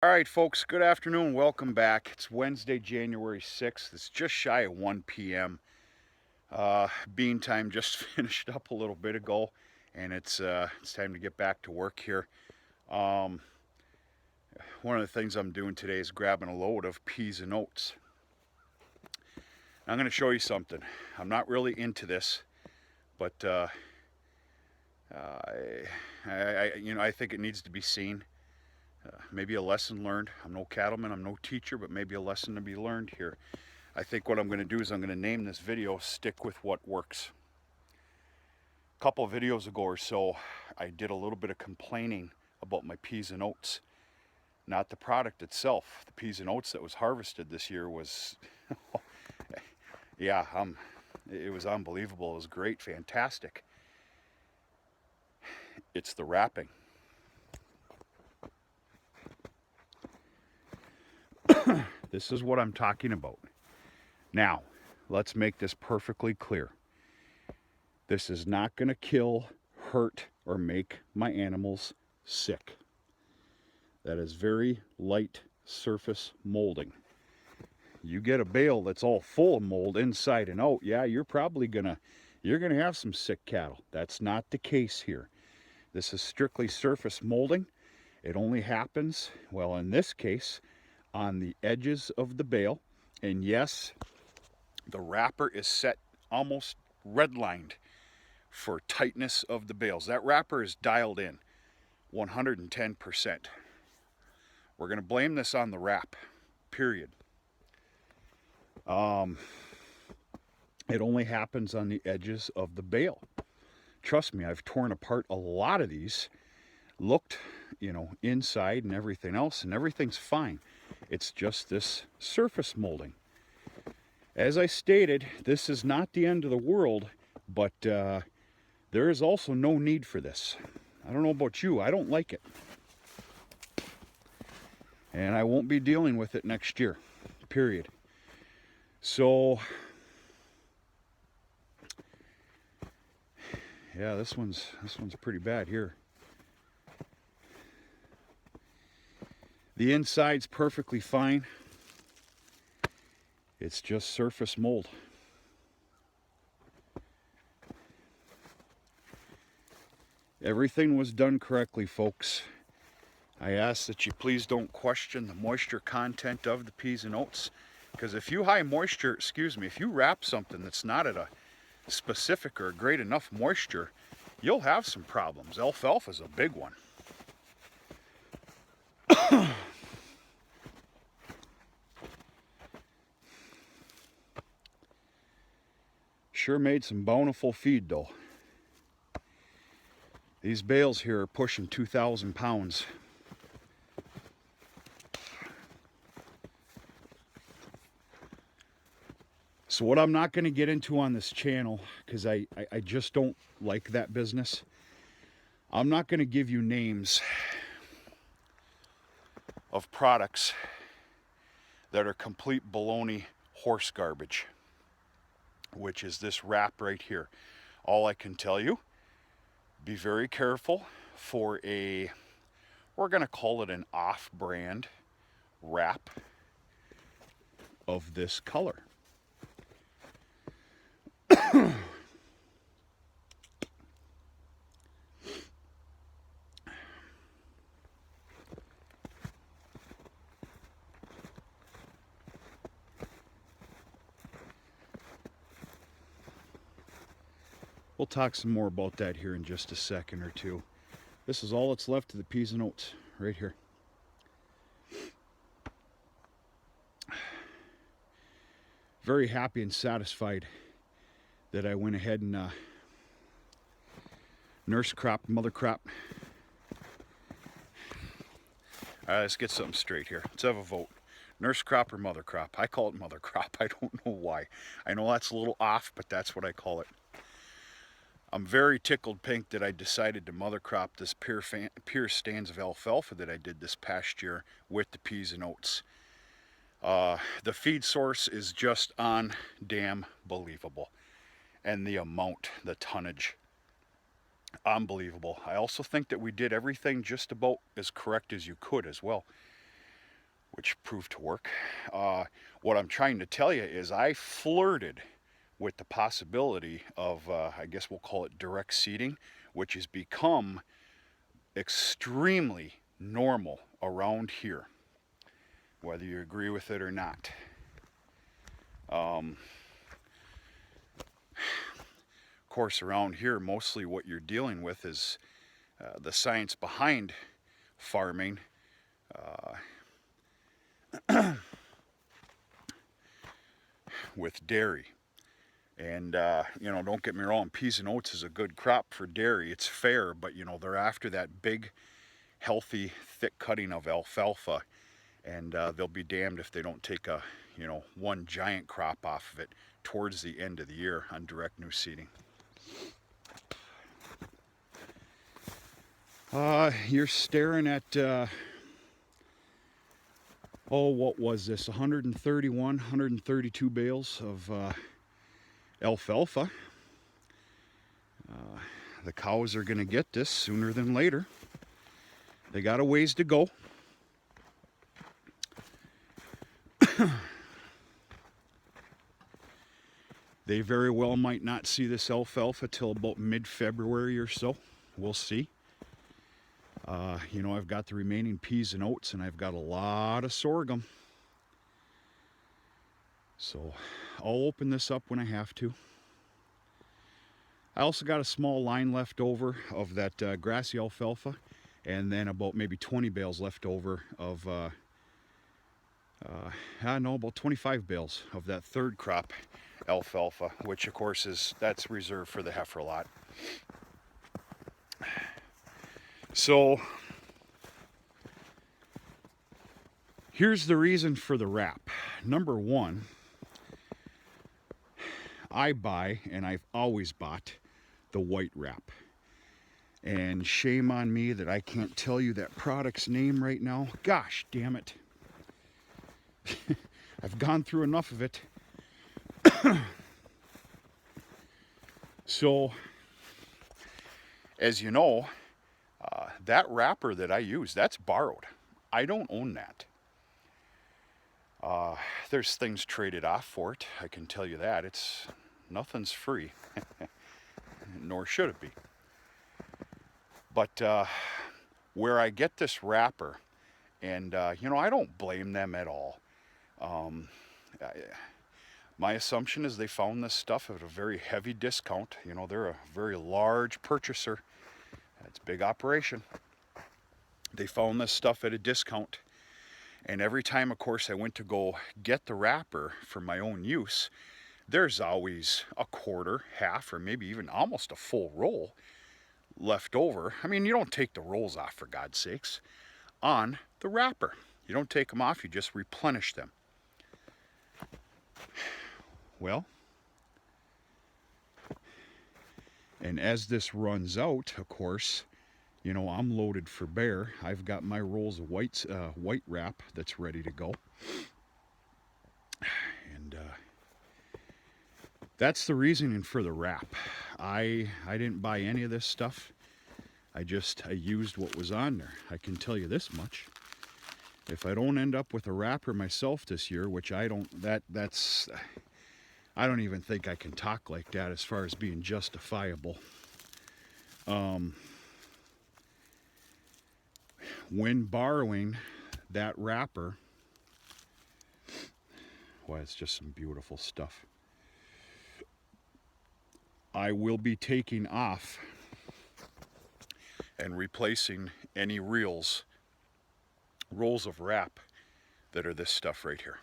All right, folks, good afternoon. Welcome back. It's Wednesday, January 6th. It's just shy of 1 p.m. Bean time just finished up a little bit ago, and it's time to get back to work here. Um, One of the things I'm doing today is grabbing a load of peas and oats. I'm going to show you something. I'm not really into this, but I think it needs to be seen. Maybe a lesson learned. I'm no cattleman, I'm no teacher, but maybe a lesson to be learned here. I think what I'm going to do is I'm going to name this video Stick with What Works. A couple of videos ago or so, I did a little bit of complaining about my peas and oats. Not the product itself. The peas and oats that was harvested this year was, yeah, it was unbelievable. It was great, fantastic. It's the wrapping. This is what I'm talking about. Now, let's make this perfectly clear. This is not going to kill, hurt, or make my animals sick. That is very light surface molding. You get a bale that's all full of mold inside and out, yeah, you're gonna have some sick cattle. That's not the case here. This is strictly surface molding. It only happens, well, in this case, on the edges of the bale. And yes, the wrapper is set almost redlined for tightness of the bales. That wrapper is dialed in 110%. We're going to blame this on the wrap, period. It only happens on the edges of the bale. Trust me, I've torn apart a lot of these, looked, inside and everything else, and everything's fine. It's just this surface molding. As I stated, this is not the end of the world, but there is also no need for this. I don't know about you, I don't like it. And I won't be dealing with it next year, period. So, yeah, this one's pretty bad here. The inside's perfectly fine. It's just surface mold. Everything was done correctly, folks. I ask that you please don't question the moisture content of the peas and oats, because if you if you wrap something that's not at a specific or great enough moisture, you'll have some problems. Alfalfa's a big one. Sure made some bountiful feed though. These bales here are pushing 2,000 pounds. So what I'm not going to get into on this channel, because I just don't like that business, I'm not going to give you names of products that are complete baloney horse garbage, which is this wrap right here. All I can tell you, be very careful for we're going to call it an off-brand wrap of this color. We'll talk some more about that here in just a second or two. This is all that's left of the peas and oats right here. Very happy and satisfied that I went ahead and nurse crop, mother crop. All right, let's get something straight here. Let's have a vote. Nurse crop or mother crop? I call it mother crop. I don't know why. I know that's a little off, but that's what I call it. I'm very tickled pink that I decided to mother crop this pure stands of alfalfa that I did this past year with the peas and oats. The feed source is just on damn believable. And the amount, the tonnage, unbelievable. I also think that we did everything just about as correct as you could as well. which proved to work. What I'm trying to tell you is I flirted with the possibility of, I guess we'll call it direct seeding, which has become extremely normal around here, whether you agree with it or not. Of course, around here, mostly what you're dealing with is the science behind farming. With dairy. And, you know, don't get me wrong, peas and oats is a good crop for dairy. It's fair, but, you know, they're after that big, healthy, thick cutting of alfalfa. And they'll be damned if they don't take a, you know, one giant crop off of it towards the end of the year on direct new seeding. You're staring at, what was this, 131, 132 bales of alfalfa. The cows are going to get this sooner than later. They got a ways to go. They very well might not see this alfalfa till about mid-February or so. We'll see. You know, I've got the remaining peas and oats, and I've got a lot of sorghum. So I'll open this up when I have to. I also got a small line left over of that grassy alfalfa, and then about maybe 20 bales left over of, about 25 bales of that third crop alfalfa, which of course that's reserved for the heifer lot. So here's the reason for the wrap. Number one, I buy, and I've always bought, the white wrap. And shame on me that I can't tell you that product's name right now. Gosh damn it. I've gone through enough of it. So, as you know, that wrapper that I use, that's borrowed. I don't own that. There's things traded off for it, I can tell you that. Nothing's free, nor should it be. But where I get this wrapper, and you know, I don't blame them at all. My assumption is they found this stuff at a very heavy discount. You know, they're a very large purchaser. It's a big operation. They found this stuff at a discount. And every time, of course, I went to go get the wrapper for my own use, there's always a quarter, half, or maybe even almost a full roll left over. I mean, you don't take the rolls off, for God's sakes, on the wrapper. You don't take them off, you just replenish them. Well, and as this runs out, of course, you know, I'm loaded for bear. I've got my rolls of white wrap that's ready to go. And that's the reasoning for the wrap. I didn't buy any of this stuff. I used what was on there. I can tell you this much. If I don't end up with a wrapper myself this year, which I don't, I don't even think I can talk like that as far as being justifiable. When borrowing that wrapper, well, it's just some beautiful stuff. I will be taking off and replacing any rolls of wrap that are this stuff right here.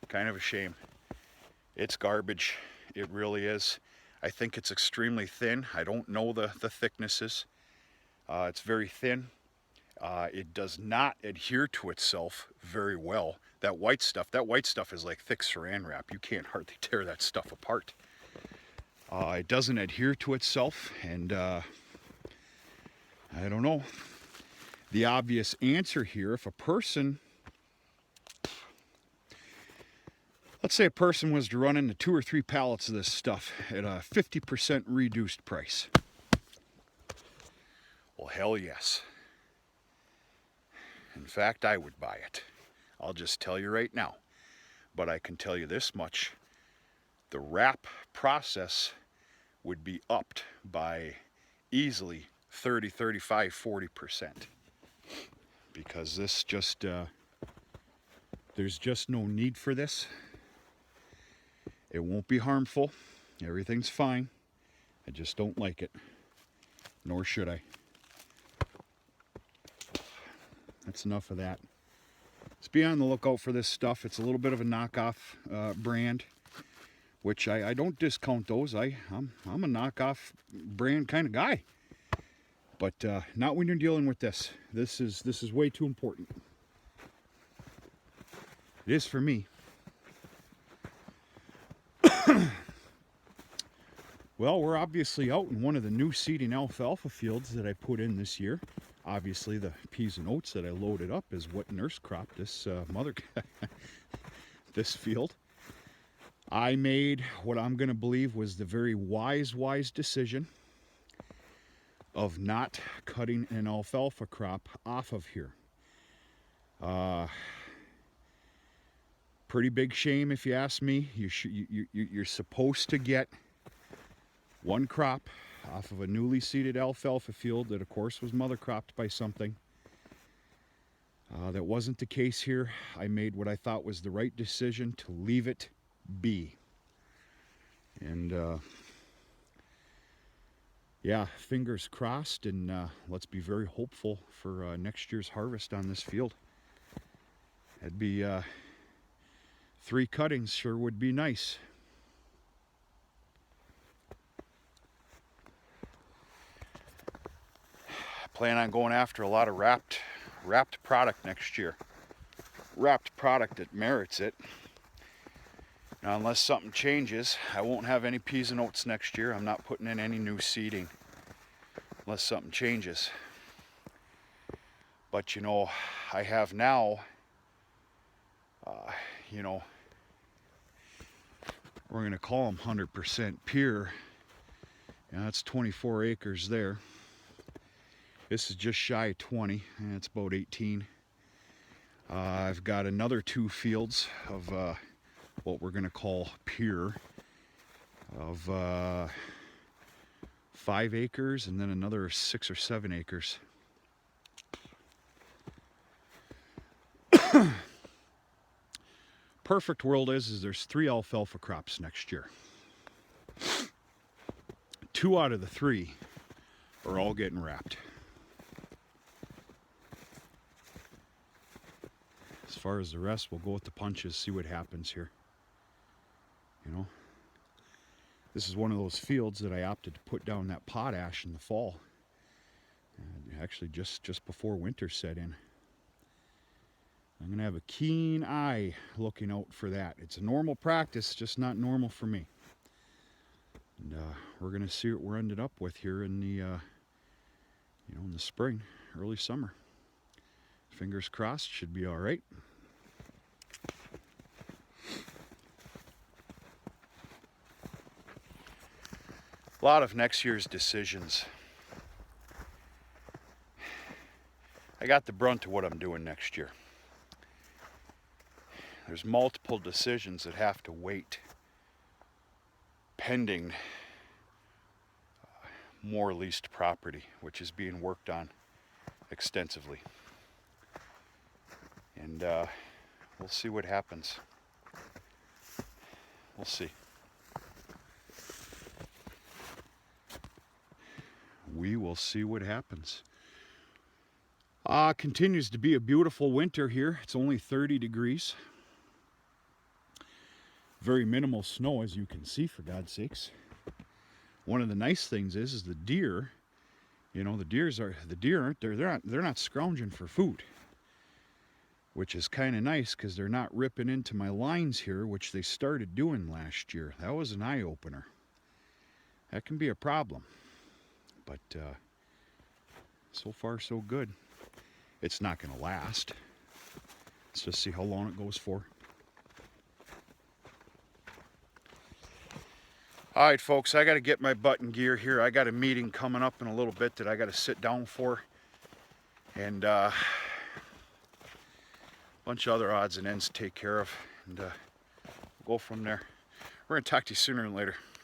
Kind of a shame. It's garbage. It really is. I think it's extremely thin. I don't know the thicknesses. It's very thin. It does not adhere to itself very well. That white stuff is like thick saran wrap. You can't hardly tear that stuff apart. It doesn't adhere to itself, and I don't know. The obvious answer here, if a person, let's say a person was to run into 2 or 3 pallets of this stuff at a 50% reduced price. Well, hell yes. In fact, I would buy it. I'll just tell you right now. But I can tell you this much. The wrap process would be upped by easily 30, 35, 40%. Because this just, there's just no need for this. It won't be harmful. Everything's fine. I just don't like it. Nor should I. That's enough of that. Let's be on the lookout for this stuff. It's a little bit of a knockoff brand, which I don't discount those. I'm a knockoff brand kind of guy. But not when you're dealing with this. This is way too important. It is for me. Well, we're obviously out in one of the new seeding alfalfa fields that I put in this year. Obviously, the peas and oats that I loaded up is what nurse cropped this this field. I made what I'm going to believe was the very wise decision of not cutting an alfalfa crop off of here. Pretty big shame if you ask me. You're supposed to get one crop off of a newly seeded alfalfa field that of course was mother cropped by something. That wasn't the case here. I made what I thought was the right decision to leave it be. And yeah, fingers crossed, and let's be very hopeful for next year's harvest on this field. That'd be 3 cuttings sure would be nice. Plan on going after a lot of wrapped product next year. Wrapped product that merits it. Now, unless something changes, I won't have any peas and oats next year. I'm not putting in any new seeding unless something changes. But you know, I have now, you know, we're going to call them 100% pure. And that's 24 acres there. This is just shy of 20, and it's about 18. I've got another 2 fields of what we're going to call pure of 5 acres, and then another 6 or 7 acres. Perfect world is there's 3 alfalfa crops next year. 2 out of the 3 are all getting wrapped. As far as the rest, we'll go with the punches, see what happens here. You know, this is one of those fields that I opted to put down that potash in the fall. And actually just before winter set in. I'm going to have a keen eye looking out for that. It's a normal practice, just not normal for me. And we're going to see what we're ended up with here in the, you know, in the spring, early summer. Fingers crossed, should be all right. A lot of next year's decisions. I got the brunt of what I'm doing next year. There's multiple decisions that have to wait pending more leased property, which is being worked on extensively. And we'll see what happens. We'll see. We will see what happens. Continues to be a beautiful winter here. It's only 30 degrees. Very minimal snow, as you can see, for God's sakes. One of the nice things is the deer. You know, the deer aren't they're not scrounging for food, which is kind of nice because they're not ripping into my lines here, which they started doing last year. That was an eye-opener. That can be a problem, but so far so good. It's not going to last. Let's just see how long it goes for. All right, folks, I got to get my butt in gear here. I got a meeting coming up in a little bit that I got to sit down for. And bunch of other odds and ends to take care of, and we'll go from there. We're going to talk to you sooner than later.